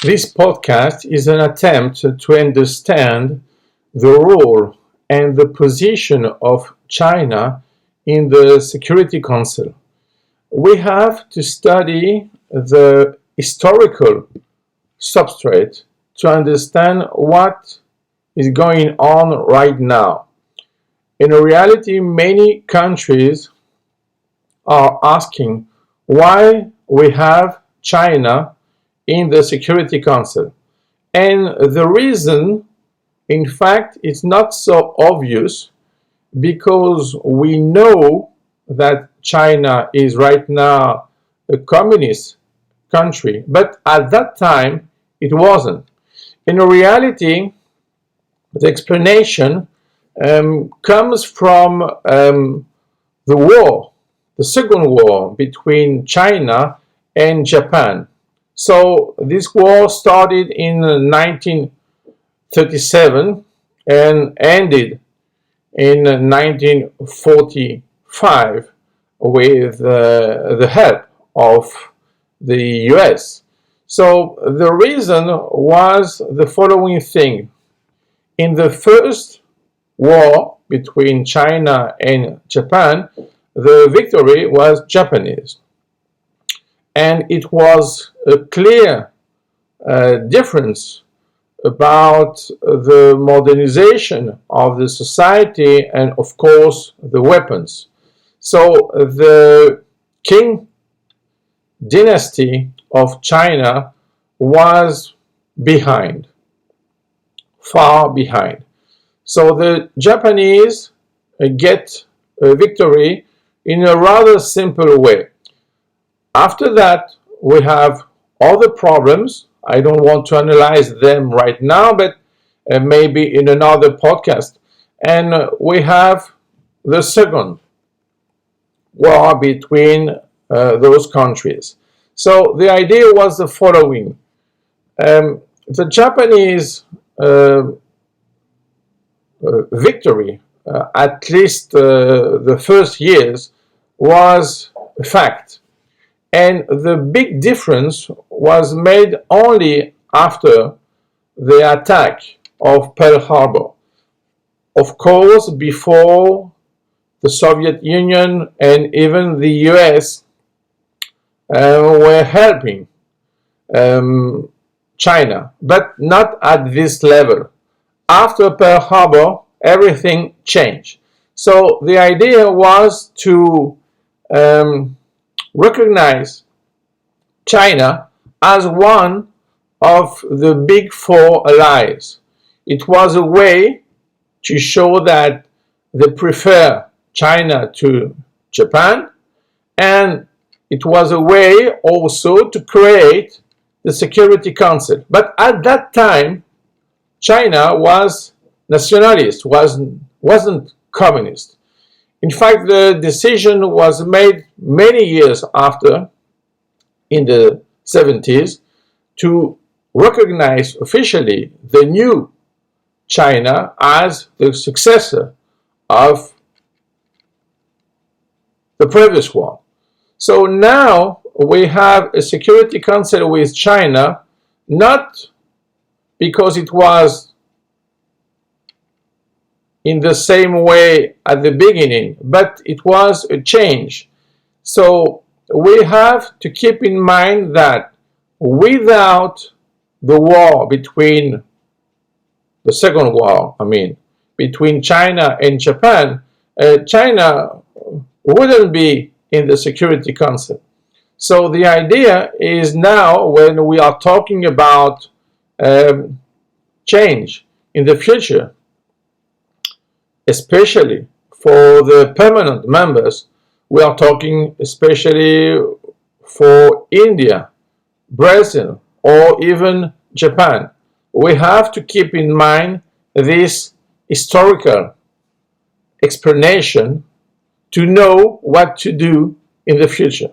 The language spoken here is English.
This podcast is an attempt to understand the role and the position of China in the Security Council. We have to study the historical substrate to understand what is going on right now. In reality, many countries are asking why we have China in the Security Council. And the reason, in fact, is not so obvious because we know that China is right now a communist country, but at that time it wasn't. In reality, the explanation comes from the war, the Second War between China and Japan. So this war started in 1937 and ended in 1945 with the help of the US. So the reason was the following thing. In the first war between China and Japan, the victory was Japanese. And it was a clear difference about the modernization of the society and, of course, the weapons. So the Qing dynasty of China was behind, far behind. So the Japanese get a victory in a rather simple way. After that, we have other problems. I don't want to analyze them right now, but maybe in another podcast. And we have the second war between those countries. So the idea was the following. The Japanese victory, at least the first years, was a fact. And the big difference was made only after the attack of Pearl Harbor. Of course, before the Soviet Union and even the US were helping China, but not at this level. After Pearl Harbor, everything changed. So the idea was to recognize China as one of the big four allies. It was a way to show that they prefer China to Japan, and it was a way also to create the Security Council. But at that time, China was nationalist, wasn't communist. In fact, the decision was made many years after, in the 70s, to recognize officially the new China as the successor of the previous one. So now we have a Security Council with China, not because it was in the same way at the beginning, but it was a change. So we have to keep in mind that without the war between the Second War, between China and Japan, China wouldn't be in the Security Council. So the idea is now, when we are talking about change in the future, especially for the permanent members, we are talking especially for India, Brazil, or even Japan. We have to keep in mind this historical explanation to know what to do in the future.